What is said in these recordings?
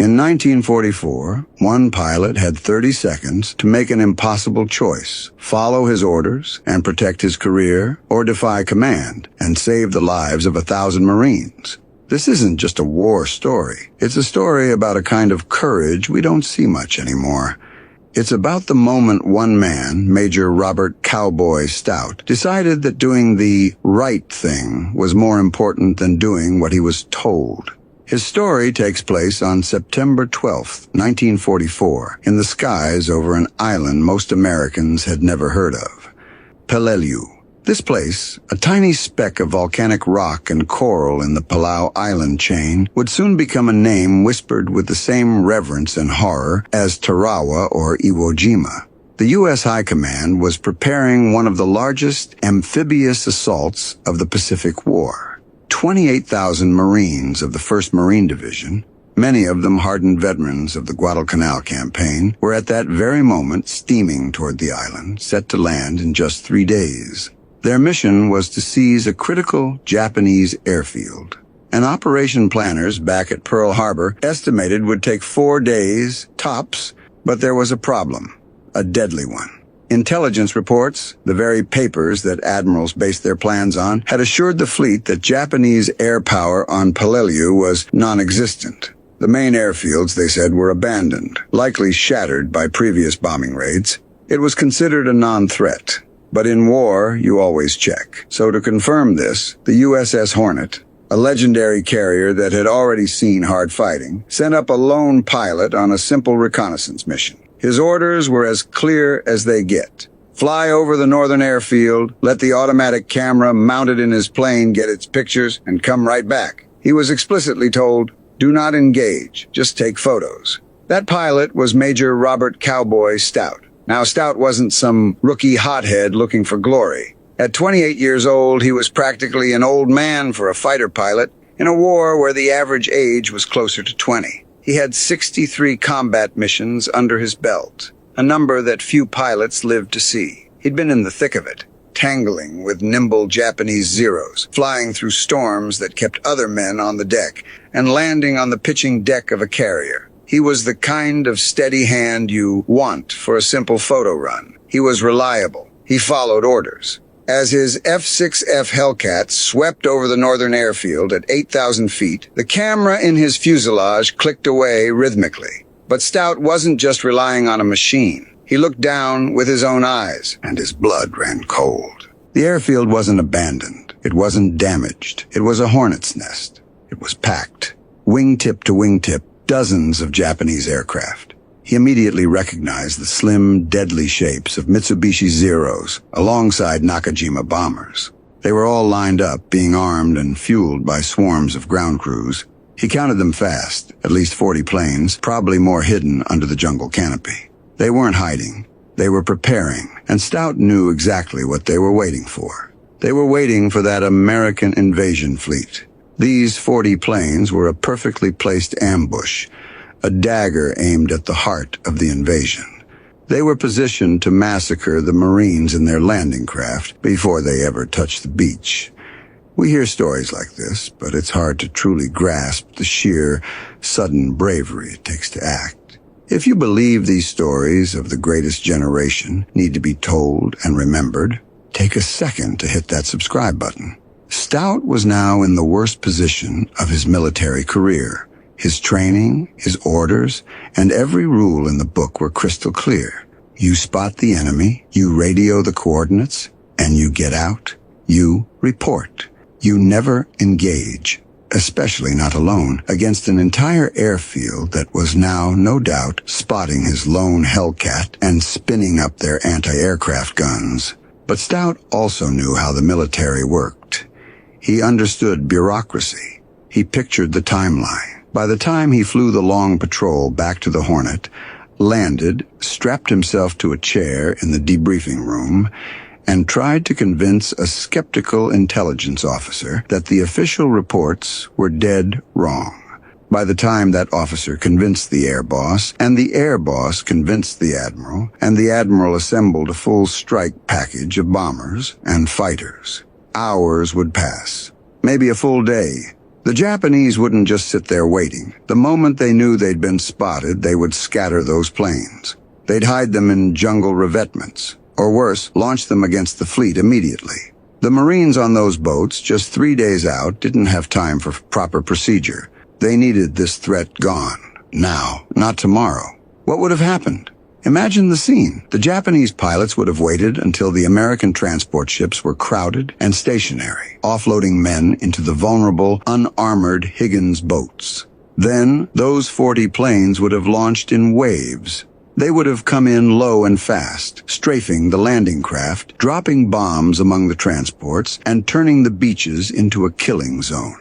In 1944, one pilot had 30 seconds to make an impossible choice: follow his orders and protect his career, or defy command and save the lives of 1,000 Marines. This isn't just a war story. It's a story about a kind of courage we don't see much anymore. It's about the moment one man, Major Robert "Cowboy" Stout, decided that doing the right thing was more important than doing what he was told. His story takes place on September 12, 1944, in the skies over an island most Americans had never heard of: Peleliu. This place, a tiny speck of volcanic rock and coral in the Palau island chain, would soon become a name whispered with the same reverence and horror as Tarawa or Iwo Jima. The U.S. High Command was preparing one of the largest amphibious assaults of the Pacific War. 28,000 Marines of the 1st Marine Division, many of them hardened veterans of the Guadalcanal campaign, were at that very moment steaming toward the island, set to land in just 3 days. Their mission was to seize a critical Japanese airfield. And operation planners back at Pearl Harbor estimated would take 4 days, tops, but there was a problem, a deadly one. Intelligence reports, the very papers that admirals based their plans on, had assured the fleet that Japanese air power on Peleliu was non-existent. The main airfields, they said, were abandoned, likely shattered by previous bombing raids. It was considered a non-threat. But in war, you always check. So to confirm this, the USS Hornet, a legendary carrier that had already seen hard fighting, sent up a lone pilot on a simple reconnaissance mission. His orders were as clear as they get. Fly over the northern airfield, let the automatic camera mounted in his plane get its pictures, and come right back. He was explicitly told, do not engage, just take photos. That pilot was Major Robert "Cowboy" Stout. Now, Stout wasn't some rookie hothead looking for glory. At 28 years old, he was practically an old man for a fighter pilot in a war where the average age was closer to 20. He had 63 combat missions under his belt, a number that few pilots lived to see. He'd been in the thick of it, tangling with nimble Japanese Zeros, flying through storms that kept other men on the deck, and landing on the pitching deck of a carrier. He was the kind of steady hand you want for a simple photo run. He was reliable. He followed orders. As his F6F Hellcat swept over the northern airfield at 8,000 feet, the camera in his fuselage clicked away rhythmically. But Stout wasn't just relying on a machine. He looked down with his own eyes, and his blood ran cold. The airfield wasn't abandoned. It wasn't damaged. It was a hornet's nest. It was packed, wingtip to wingtip, dozens of Japanese aircraft. He immediately recognized the slim, deadly shapes of Mitsubishi Zeros alongside Nakajima bombers. They were all lined up, being armed and fueled by swarms of ground crews. He counted them fast, at least 40 planes, probably more hidden under the jungle canopy. They weren't hiding. They were preparing, and Stout knew exactly what they were waiting for. They were waiting for that American invasion fleet. These 40 planes were a perfectly placed ambush, a dagger aimed at the heart of the invasion. They were positioned to massacre the Marines in their landing craft before they ever touched the beach. We hear stories like this, but it's hard to truly grasp the sheer, sudden bravery it takes to act. If you believe these stories of the greatest generation need to be told and remembered, take a second to hit that subscribe button. Stout was now in the worst position of his military career. His training, his orders, and every rule in the book were crystal clear. You spot the enemy, you radio the coordinates, and you get out. You report. You never engage, especially not alone, against an entire airfield that was now, no doubt, spotting his lone Hellcat and spinning up their anti-aircraft guns. But Stout also knew how the military worked. He understood bureaucracy. He pictured the timeline. By the time he flew the long patrol back to the Hornet, landed, strapped himself to a chair in the debriefing room, and tried to convince a skeptical intelligence officer that the official reports were dead wrong. By the time that officer convinced the air boss, and the air boss convinced the admiral, and the admiral assembled a full strike package of bombers and fighters, hours would pass, maybe a full day, The Japanese wouldn't just sit there waiting. The moment they knew they'd been spotted, they would scatter those planes. They'd hide them in jungle revetments, or worse, launch them against the fleet immediately. The Marines on those boats, just 3 days out, didn't have time for proper procedure. They needed this threat gone. Now, not tomorrow. What would have happened? Imagine the scene. The Japanese pilots would have waited until the American transport ships were crowded and stationary, offloading men into the vulnerable, unarmored Higgins boats. Then, those 40 planes would have launched in waves. They would have come in low and fast, strafing the landing craft, dropping bombs among the transports, and turning the beaches into a killing zone.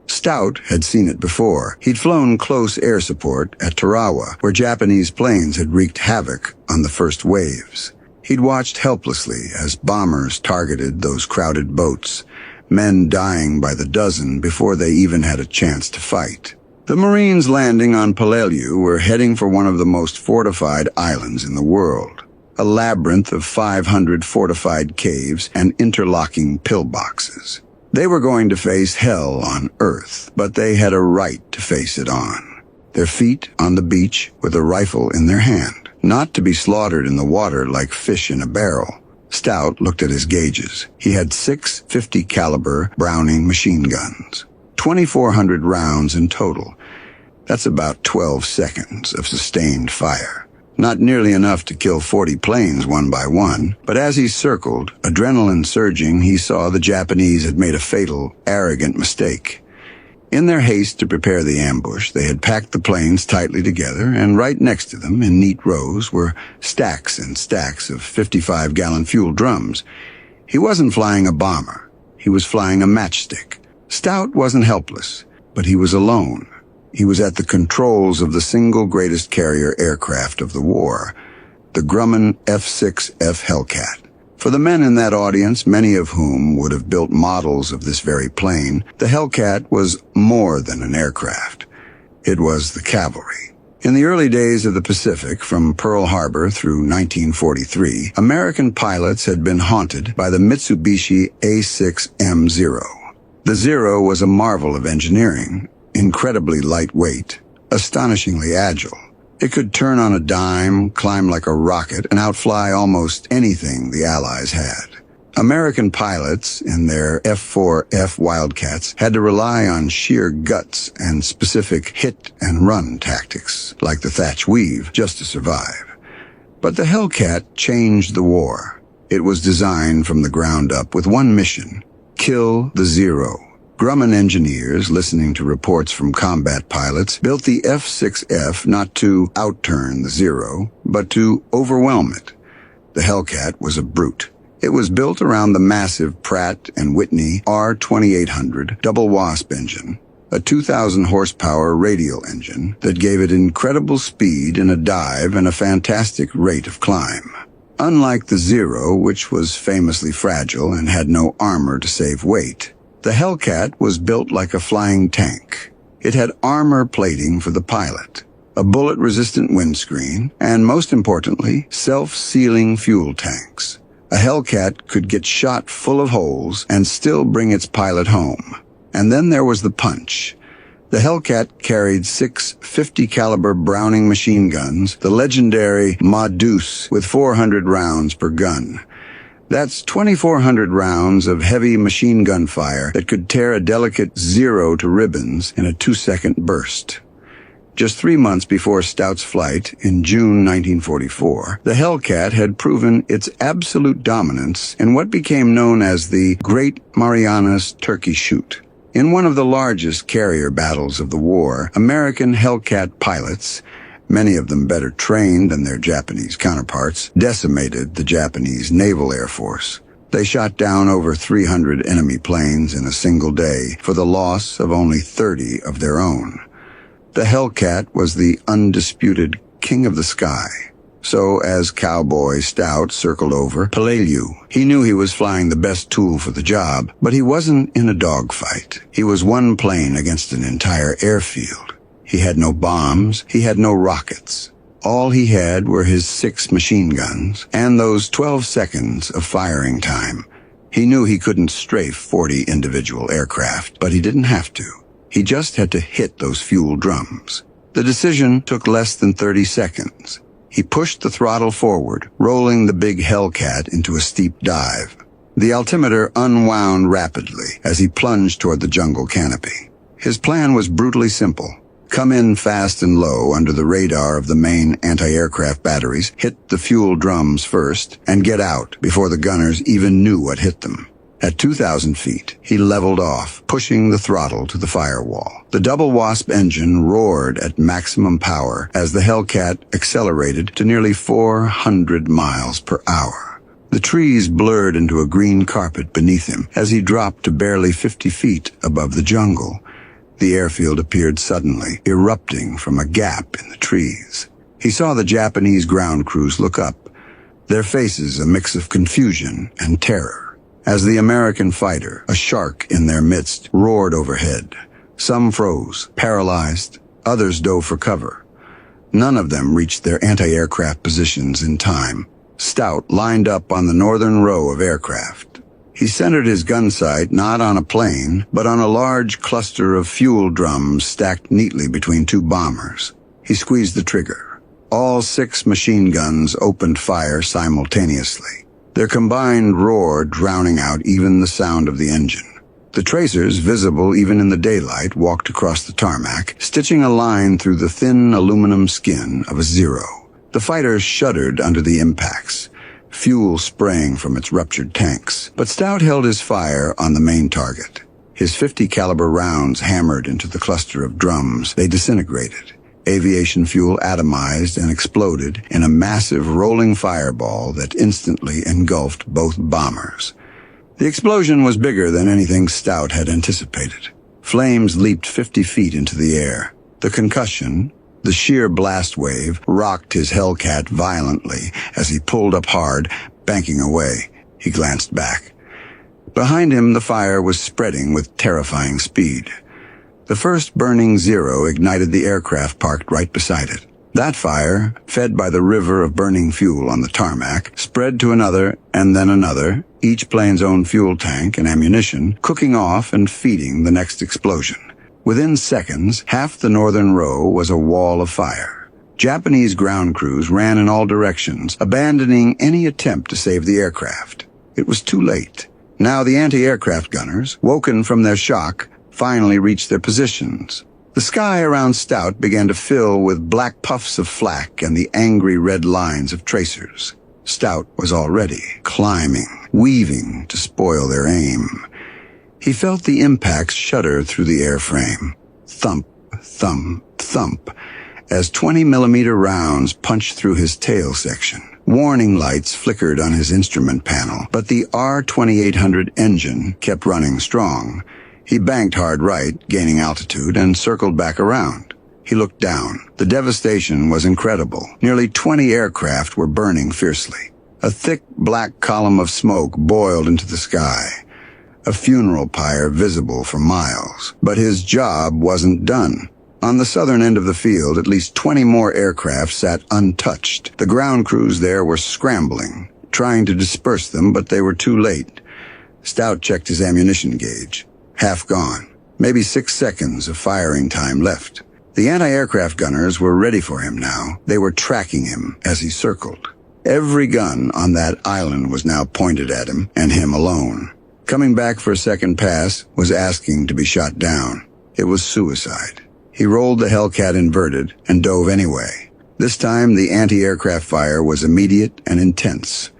Stout had seen it before. He'd flown close air support at Tarawa, where Japanese planes had wreaked havoc on the first waves. He'd watched helplessly as bombers targeted those crowded boats, men dying by the dozen before they even had a chance to fight. The Marines landing on Peleliu were heading for one of the most fortified islands in the world, a labyrinth of 500 fortified caves and interlocking pillboxes. They were going to face hell on Earth, but they had a right to face it on. Their feet on the beach with a rifle in their hand, not to be slaughtered in the water like fish in a barrel. Stout looked at his gauges. He had 6 .50 caliber Browning machine guns, 2,400 rounds in total. That's about 12 seconds of sustained fire. Not nearly enough to kill 40 planes one by one, but as he circled, adrenaline surging, he saw the Japanese had made a fatal, arrogant mistake. In their haste to prepare the ambush, they had packed the planes tightly together, and right next to them, in neat rows, were stacks and stacks of 55-gallon fuel drums. He wasn't flying a bomber. He was flying a matchstick. Stout wasn't helpless, but he was alone. He was at the controls of the single greatest carrier aircraft of the war, the Grumman F6F Hellcat. For the men in that audience, many of whom would have built models of this very plane, the Hellcat was more than an aircraft. It was the cavalry. In the early days of the Pacific, from Pearl Harbor through 1943, American pilots had been haunted by the Mitsubishi A6M0. The Zero was a marvel of engineering, incredibly lightweight, astonishingly agile. It could turn on a dime, climb like a rocket, and outfly almost anything the Allies had. American pilots, in their F4F Wildcats, had to rely on sheer guts and specific hit-and-run tactics, like the Thatch Weave, just to survive. But the Hellcat changed the war. It was designed from the ground up with one mission: kill the Zero. Grumman engineers, listening to reports from combat pilots, built the F6F not to outturn the Zero, but to overwhelm it. The Hellcat was a brute. It was built around the massive Pratt & Whitney R2800 double wasp engine, a 2,000 horsepower radial engine that gave it incredible speed in a dive and a fantastic rate of climb. Unlike the Zero, which was famously fragile and had no armor to save weight, the Hellcat was built like a flying tank. It had armor plating for the pilot, a bullet-resistant windscreen, and most importantly, self-sealing fuel tanks. A Hellcat could get shot full of holes and still bring its pilot home. And then there was the punch. The Hellcat carried 6 .50 caliber Browning machine guns, the legendary Ma Deuce, with 400 rounds per gun. That's 2,400 rounds of heavy machine gun fire that could tear a delicate Zero to ribbons in a 2-second burst. Just 3 months before Stout's flight, in June 1944, the Hellcat had proven its absolute dominance in what became known as the Great Marianas Turkey Shoot. In one of the largest carrier battles of the war, American Hellcat pilots, many of them better trained than their Japanese counterparts, decimated the Japanese Naval Air Force. They shot down over 300 enemy planes in a single day for the loss of only 30 of their own. The Hellcat was the undisputed king of the sky. So as Cowboy Stout circled over Peleliu, he knew he was flying the best tool for the job, but he wasn't in a dogfight. He was one plane against an entire airfield. He had no bombs, he had no rockets. All he had were his 6 machine guns and those 12 seconds of firing time. He knew he couldn't strafe 40 individual aircraft, but he didn't have to. He just had to hit those fuel drums. The decision took less than 30 seconds. He pushed the throttle forward, rolling the big Hellcat into a steep dive. The altimeter unwound rapidly as he plunged toward the jungle canopy. His plan was brutally simple. Come in fast and low under the radar of the main anti-aircraft batteries, hit the fuel drums first, and get out before the gunners even knew what hit them. At 2,000 feet, he leveled off, pushing the throttle to the firewall. The Double Wasp engine roared at maximum power as the Hellcat accelerated to nearly 400 miles per hour. The trees blurred into a green carpet beneath him as he dropped to barely 50 feet above the jungle. The airfield appeared suddenly, erupting from a gap in the trees. He saw the Japanese ground crews look up, their faces a mix of confusion and terror. As the American fighter, a shark in their midst, roared overhead. Some froze, paralyzed, others dove for cover. None of them reached their anti-aircraft positions in time. Stout lined up on the northern row of aircraft. He centered his gun sight not on a plane, but on a large cluster of fuel drums stacked neatly between two bombers. He squeezed the trigger. All 6 machine guns opened fire simultaneously, their combined roar drowning out even the sound of the engine. The tracers, visible even in the daylight, walked across the tarmac, stitching a line through the thin aluminum skin of a Zero. The fighter shuddered under the impacts, fuel spraying from its ruptured tanks. But Stout held his fire on the main target. His .50 caliber rounds hammered into the cluster of drums. They disintegrated. Aviation fuel atomized and exploded in a massive rolling fireball that instantly engulfed both bombers. The explosion was bigger than anything Stout had anticipated. Flames leaped 50 feet into the air. The concussion, the sheer blast wave, rocked his Hellcat violently as he pulled up hard, banking away. He glanced back. Behind him, the fire was spreading with terrifying speed. The first burning Zero ignited the aircraft parked right beside it. That fire, fed by the river of burning fuel on the tarmac, spread to another and then another, each plane's own fuel tank and ammunition, cooking off and feeding the next explosion. Within seconds, half the northern row was a wall of fire. Japanese ground crews ran in all directions, abandoning any attempt to save the aircraft. It was too late. Now the anti-aircraft gunners, woken from their shock, finally reached their positions. The sky around Stout began to fill with black puffs of flak and the angry red lines of tracers. Stout was already climbing, weaving to spoil their aim. He felt the impacts shudder through the airframe. Thump, thump, thump, as 20-millimeter rounds punched through his tail section. Warning lights flickered on his instrument panel, but the R-2800 engine kept running strong. He banked hard right, gaining altitude, and circled back around. He looked down. The devastation was incredible. Nearly 20 aircraft were burning fiercely. A thick black column of smoke boiled into the sky, a funeral pyre visible for miles. But his job wasn't done. On the southern end of the field, at least 20 more aircraft sat untouched. The ground crews there were scrambling, trying to disperse them, but they were too late. Stout checked his ammunition gauge. Half gone. Maybe 6 seconds of firing time left. The anti-aircraft gunners were ready for him now. They were tracking him as he circled. Every gun on that island was now pointed at him, and him alone. Coming back for a second pass was asking to be shot down. It was suicide. He rolled the Hellcat inverted and dove anyway. This time, the anti-aircraft fire was immediate and intense.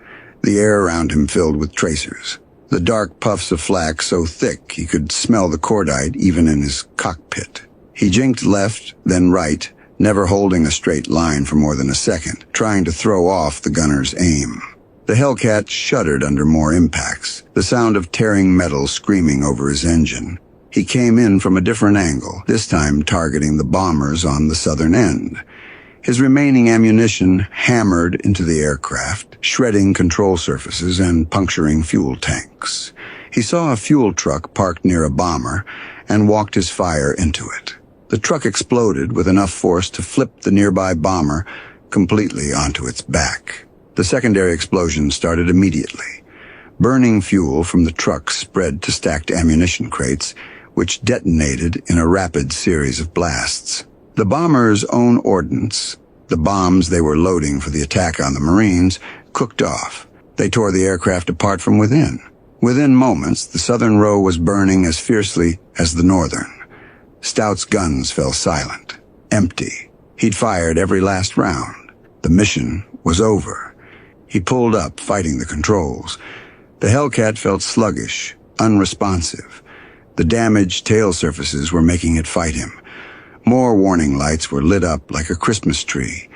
The air around him filled with tracers. The dark puffs of flak so thick he could smell the cordite even in his cockpit. He jinked left, then right, never holding a straight line for more than a second, trying to throw off the gunner's aim. The Hellcat shuddered under more impacts, the sound of tearing metal screaming over his engine. He came in from a different angle, this time targeting the bombers on the southern end. His remaining ammunition hammered into the aircraft, shredding control surfaces and puncturing fuel tanks. He saw a fuel truck parked near a bomber and walked his fire into it. The truck exploded with enough force to flip the nearby bomber completely onto its back. The secondary explosion started immediately. Burning fuel from the truck spread to stacked ammunition crates, which detonated in a rapid series of blasts. The bombers' own ordnance, the bombs they were loading for the attack on the Marines, cooked off. They tore the aircraft apart from within. Within moments, the southern row was burning as fiercely as the northern. Stout's guns fell silent, empty. He'd fired every last round. The mission was over. He pulled up, fighting the controls. The Hellcat felt sluggish, unresponsive. The damaged tail surfaces were making it fight him. More warning lights were lit up like a Christmas tree.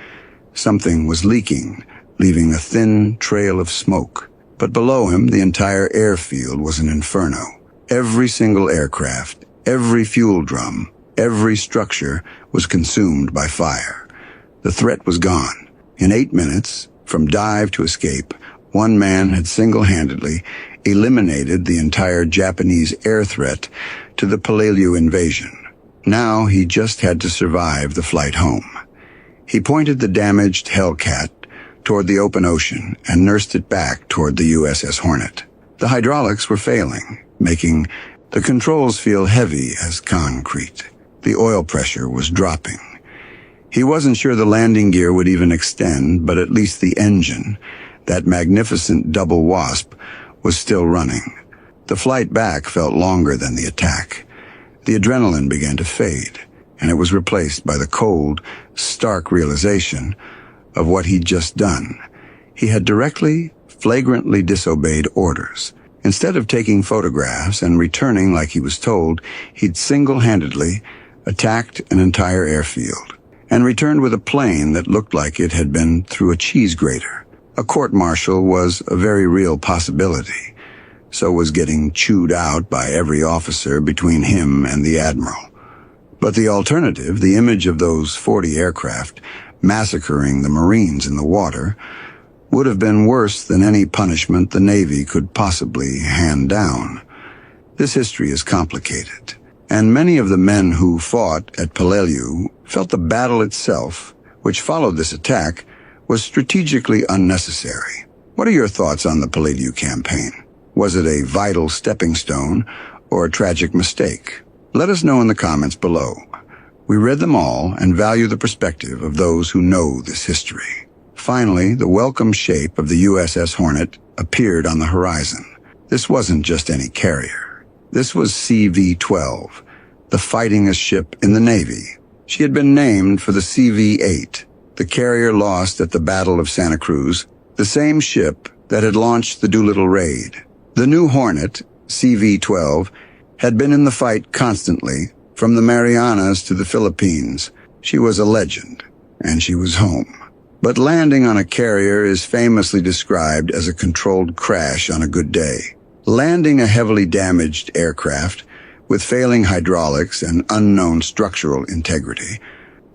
Something was leaking, leaving a thin trail of smoke. But below him, the entire airfield was an inferno. Every single aircraft, every fuel drum, every structure was consumed by fire. The threat was gone. In 8 minutes, from dive to escape, one man had single-handedly eliminated the entire Japanese air threat to the Peleliu invasion. Now he just had to survive the flight home. He pointed the damaged Hellcat toward the open ocean and nursed it back toward the USS Hornet. The hydraulics were failing, making the controls feel heavy as concrete. The oil pressure was dropping. He wasn't sure the landing gear would even extend, but at least the engine, that magnificent double wasp, was still running. The flight back felt longer than the attack. The adrenaline began to fade, and it was replaced by the cold, stark realization of what he'd just done. He had flagrantly disobeyed orders. Instead of taking photographs and returning like he was told, he'd single-handedly attacked an entire airfield and returned with a plane that looked like it had been through a cheese grater. A court-martial was a very real possibility. So was getting chewed out by every officer between him and the admiral. But the alternative, the image of those 40 aircraft massacring the Marines in the water, would have been worse than any punishment the Navy could possibly hand down. This history is complicated, and many of the men who fought at Peleliu felt the battle itself, which followed this attack, was strategically unnecessary. What are your thoughts on the Peleliu campaign? Was it a vital stepping stone or a tragic mistake? Let us know in the comments below. We read them all and value the perspective of those who know this history. Finally, the welcome shape of the USS Hornet appeared on the horizon. This wasn't just any carrier. This was CV-12, the fightingest ship in the Navy. She had been named for the CV-8, the carrier lost at the Battle of Santa Cruz, the same ship that had launched the Doolittle raid. The new Hornet, CV-12, had been in the fight constantly, from the Marianas to the Philippines. She was a legend, and she was home. But landing on a carrier is famously described as a controlled crash on a good day. Landing a heavily damaged aircraft with failing hydraulics and unknown structural integrity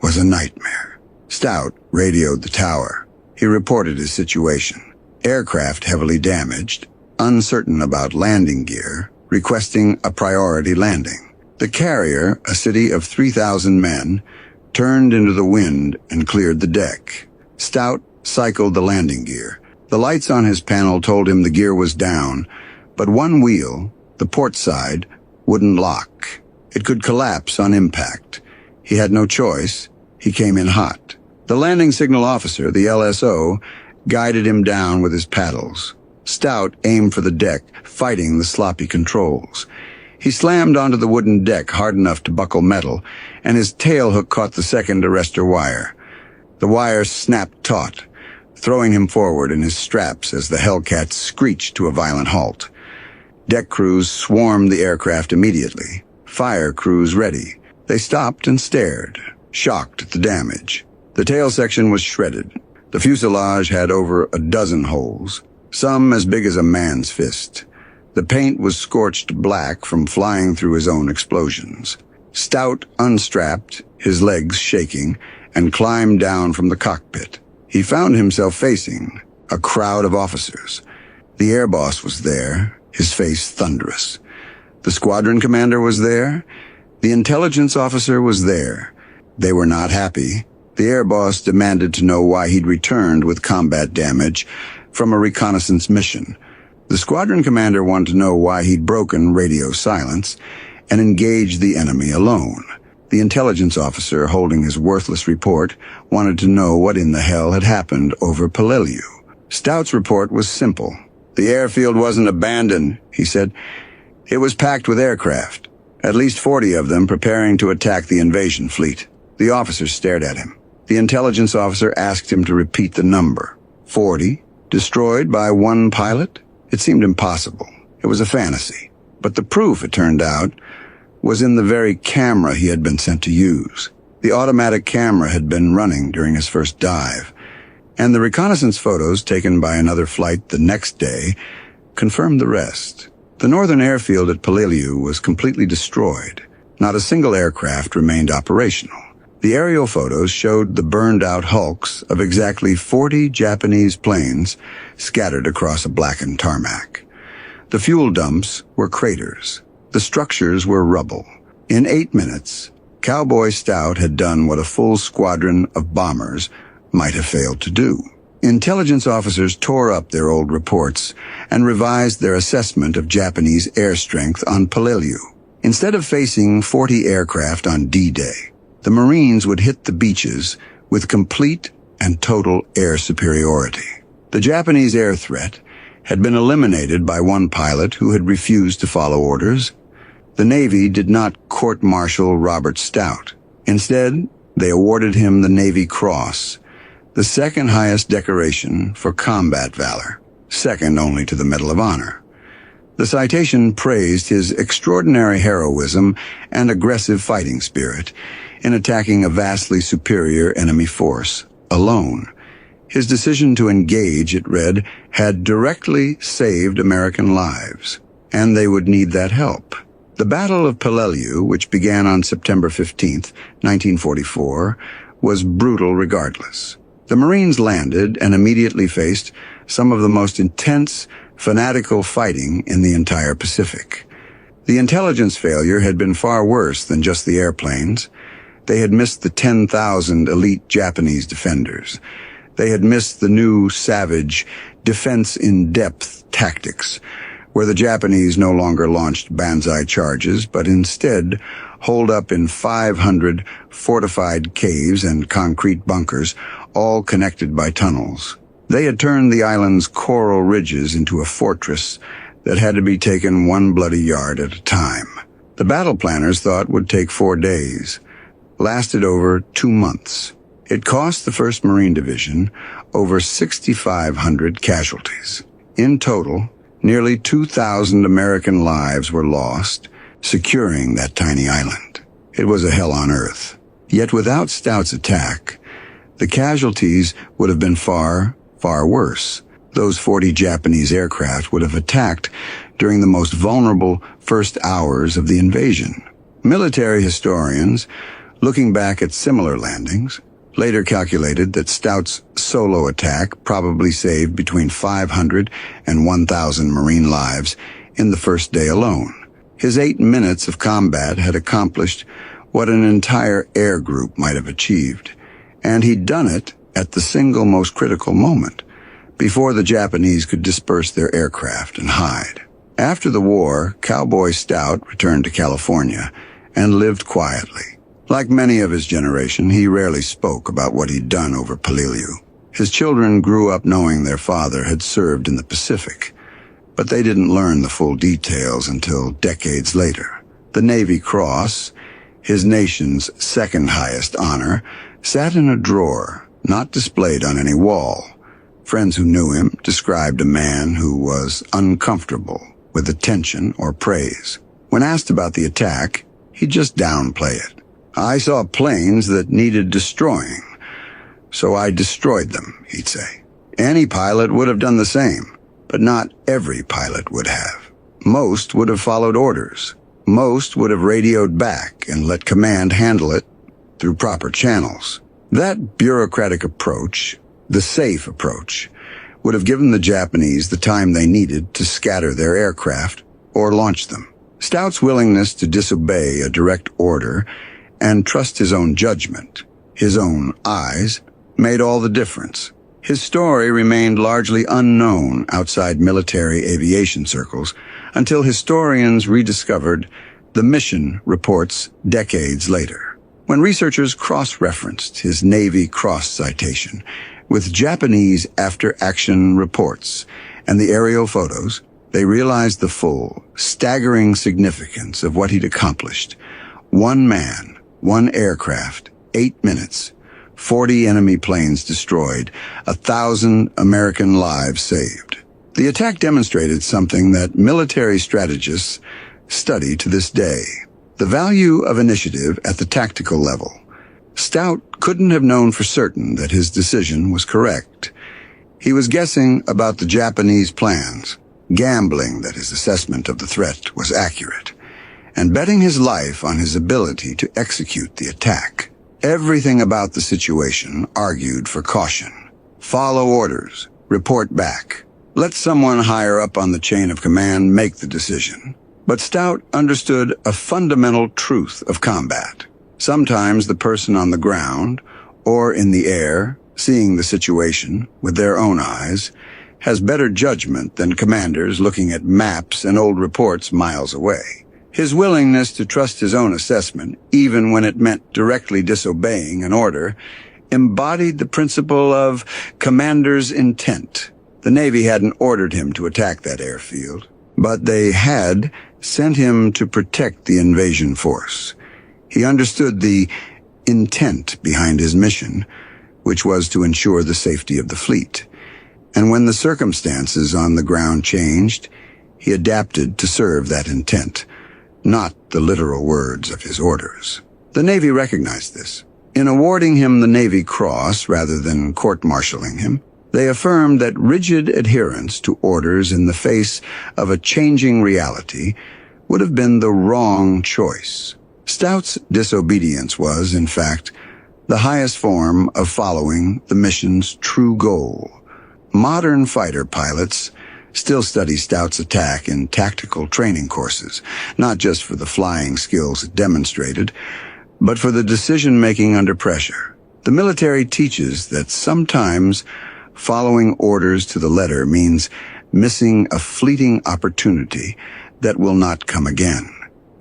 was a nightmare. Stout radioed the tower. He reported his situation. Aircraft heavily damaged, uncertain about landing gear, requesting a priority landing. The carrier, a city of 3,000 men, turned into the wind and cleared the deck. Stout cycled the landing gear. The lights on his panel told him the gear was down, but one wheel, the port side, wouldn't lock. It could collapse on impact. He had no choice. He came in hot. The landing signal officer, the LSO, guided him down with his paddles. Stout aimed for the deck, fighting the sloppy controls. He slammed onto the wooden deck hard enough to buckle metal, and his tail hook caught the second arrestor wire. The wire snapped taut, throwing him forward in his straps as the Hellcat screeched to a violent halt. Deck crews swarmed the aircraft immediately, fire crews ready. They stopped and stared, shocked at the damage. The tail section was shredded. The fuselage had over a dozen holes, some as big as a man's fist. The paint was scorched black from flying through his own explosions. Stout unstrapped, his legs shaking, and climbed down from the cockpit. He found himself facing a crowd of officers. The air boss was there, his face thunderous. The squadron commander was there. The intelligence officer was there. They were not happy. The air boss demanded to know why he'd returned with combat damage from a reconnaissance mission. The squadron commander wanted to know why he'd broken radio silence, and engage the enemy alone. The intelligence officer holding his worthless report wanted to know what in the hell had happened over Peleliu. Stout's report was simple. The airfield wasn't abandoned, he said. It was packed with aircraft, at least 40 of them preparing to attack the invasion fleet. The officer stared at him. The intelligence officer asked him to repeat the number. 40? Destroyed by one pilot? It seemed impossible. It was a fantasy. But the proof, it turned out, was in the very camera he had been sent to use. The automatic camera had been running during his first dive, and the reconnaissance photos taken by another flight the next day confirmed the rest. The northern airfield at Peleliu was completely destroyed. Not a single aircraft remained operational. The aerial photos showed the burned-out hulks of exactly 40 Japanese planes scattered across a blackened tarmac. The fuel dumps were craters. The structures were rubble. In 8 minutes, Cowboy Stout had done what a full squadron of bombers might have failed to do. Intelligence officers tore up their old reports and revised their assessment of Japanese air strength on Peleliu. Instead of facing 40 aircraft on D-Day, the Marines would hit the beaches with complete and total air superiority. The Japanese air threat had been eliminated by one pilot who had refused to follow orders. The Navy did not court-martial Robert Stout. Instead, they awarded him the Navy Cross, the second highest decoration for combat valor, second only to the Medal of Honor. The citation praised his extraordinary heroism and aggressive fighting spirit in attacking a vastly superior enemy force alone. His decision to engage, it read, had directly saved American lives, and they would need that help. The Battle of Peleliu, which began on September 15, 1944, was brutal regardless. The Marines landed and immediately faced some of the most intense, fanatical fighting in the entire Pacific. The intelligence failure had been far worse than just the airplanes. They had missed the 10,000 elite Japanese defenders. They had missed the new, savage, defense-in-depth tactics, where the Japanese no longer launched banzai charges, but instead holed up in 500 fortified caves and concrete bunkers, all connected by tunnels. They had turned the island's coral ridges into a fortress that had to be taken one bloody yard at a time. The battle planners thought would take 4 days, lasted over 2 months. It cost the 1st Marine Division over 6,500 casualties. In total, nearly 2,000 American lives were lost, securing that tiny island. It was a hell on earth. Yet without Stout's attack, the casualties would have been far, far worse. Those 40 Japanese aircraft would have attacked during the most vulnerable first hours of the invasion. Military historians, looking back at similar landings, later calculated that Stout's solo attack probably saved between 500 and 1,000 Marine lives in the first day alone. His 8 minutes of combat had accomplished what an entire air group might have achieved, and he'd done it at the single most critical moment, before the Japanese could disperse their aircraft and hide. After the war, Cowboy Stout returned to California and lived quietly. Like many of his generation, he rarely spoke about what he'd done over Peleliu. His children grew up knowing their father had served in the Pacific, but they didn't learn the full details until decades later. The Navy Cross, his nation's second highest honor, sat in a drawer, not displayed on any wall. Friends who knew him described a man who was uncomfortable with attention or praise. When asked about the attack, he'd just downplay it. "I saw planes that needed destroying, so I destroyed them," he'd say. Any pilot would have done the same, but not every pilot would have. Most would have followed orders. Most would have radioed back and let command handle it through proper channels. That bureaucratic approach, the safe approach, would have given the Japanese the time they needed to scatter their aircraft or launch them. Stout's willingness to disobey a direct order and trust his own judgment, his own eyes, made all the difference. His story remained largely unknown outside military aviation circles until historians rediscovered The mission reports decades later. When researchers cross-referenced his Navy cross citation with Japanese after-action reports and the aerial photos, they realized the full, staggering significance of what he'd accomplished. 1 man, 1 aircraft, 8 minutes, 40 enemy planes destroyed, 1,000 American lives saved. The attack demonstrated something that military strategists study to this day: the value of initiative at the tactical level. Stout couldn't have known for certain that his decision was correct. He was guessing about the Japanese plans, gambling that his assessment of the threat was accurate, and betting his life on his ability to execute the attack. Everything about the situation argued for caution. Follow orders. Report back. Let someone higher up on the chain of command make the decision. But Stout understood a fundamental truth of combat. Sometimes the person on the ground, or in the air, seeing the situation with their own eyes, has better judgment than commanders looking at maps and old reports miles away. His willingness to trust his own assessment, even when it meant directly disobeying an order, embodied the principle of commander's intent. The Navy hadn't ordered him to attack that airfield, but they had sent him to protect the invasion force. He understood the intent behind his mission, which was to ensure the safety of the fleet. And when the circumstances on the ground changed, he adapted to serve that intent, not the literal words of his orders. The Navy recognized this. In awarding him the Navy Cross rather than court-martialing him, they affirmed that rigid adherence to orders in the face of a changing reality would have been the wrong choice. Stout's disobedience was, in fact, the highest form of following the mission's true goal. Modern fighter pilots still study Stout's attack in tactical training courses, not just for the flying skills it demonstrated, but for the decision-making under pressure. The military teaches that sometimes following orders to the letter means missing a fleeting opportunity that will not come again.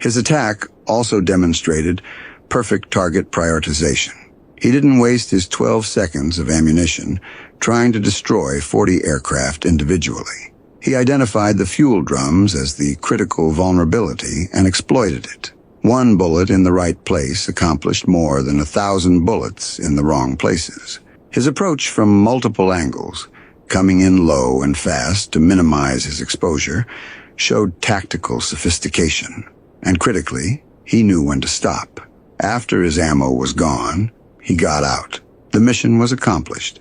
His attack also demonstrated perfect target prioritization. He didn't waste his 12 seconds of ammunition trying to destroy 40 aircraft individually. He identified the fuel drums as the critical vulnerability and exploited it. 1 bullet in the right place accomplished more than 1,000 bullets in the wrong places. His approach from multiple angles, coming in low and fast to minimize his exposure, showed tactical sophistication. And critically, he knew when to stop. After his ammo was gone, he got out. The mission was accomplished.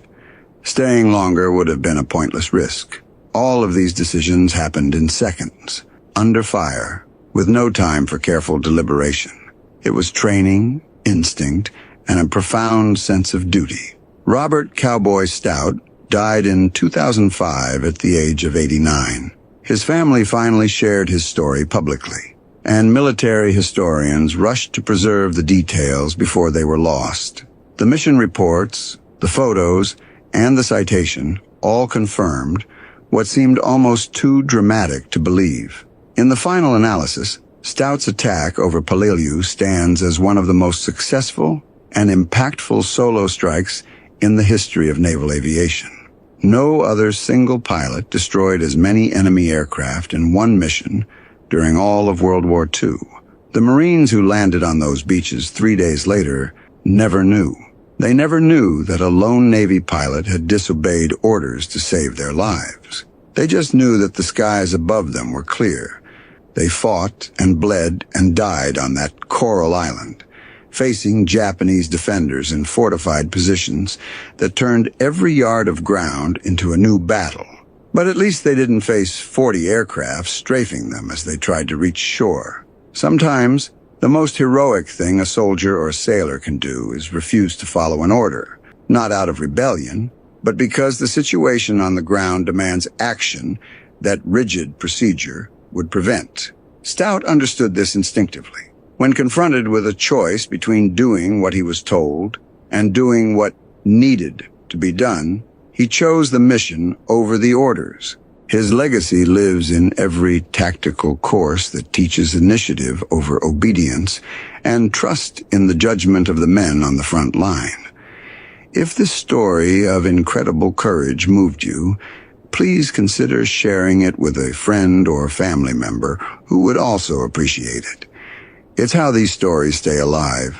Staying longer would have been a pointless risk. All of these decisions happened in seconds, under fire, with no time for careful deliberation. It was training, instinct, and a profound sense of duty. Robert Cowboy Stout died in 2005 at the age of 89. His family finally shared his story publicly, and military historians rushed to preserve the details before they were lost. The mission reports, the photos, and the citation all confirmed what seemed almost too dramatic to believe. In the final analysis, Stout's attack over Peleliu stands as one of the most successful and impactful solo strikes in the history of naval aviation. No other single pilot destroyed as many enemy aircraft in one mission during all of World War II. The Marines who landed on those beaches 3 days later never knew. They never knew that a lone Navy pilot had disobeyed orders to save their lives. They just knew that the skies above them were clear. They fought and bled and died on that coral island, facing Japanese defenders in fortified positions that turned every yard of ground into a new battle. But at least they didn't face 40 aircraft strafing them as they tried to reach shore. Sometimes, the most heroic thing a soldier or sailor can do is refuse to follow an order, not out of rebellion, but because the situation on the ground demands action that rigid procedure would prevent. Stout understood this instinctively. When confronted with a choice between doing what he was told and doing what needed to be done, he chose the mission over the orders. His legacy lives in every tactical course that teaches initiative over obedience and trust in the judgment of the men on the front line. If this story of incredible courage moved you, please consider sharing it with a friend or family member who would also appreciate it. It's how these stories stay alive,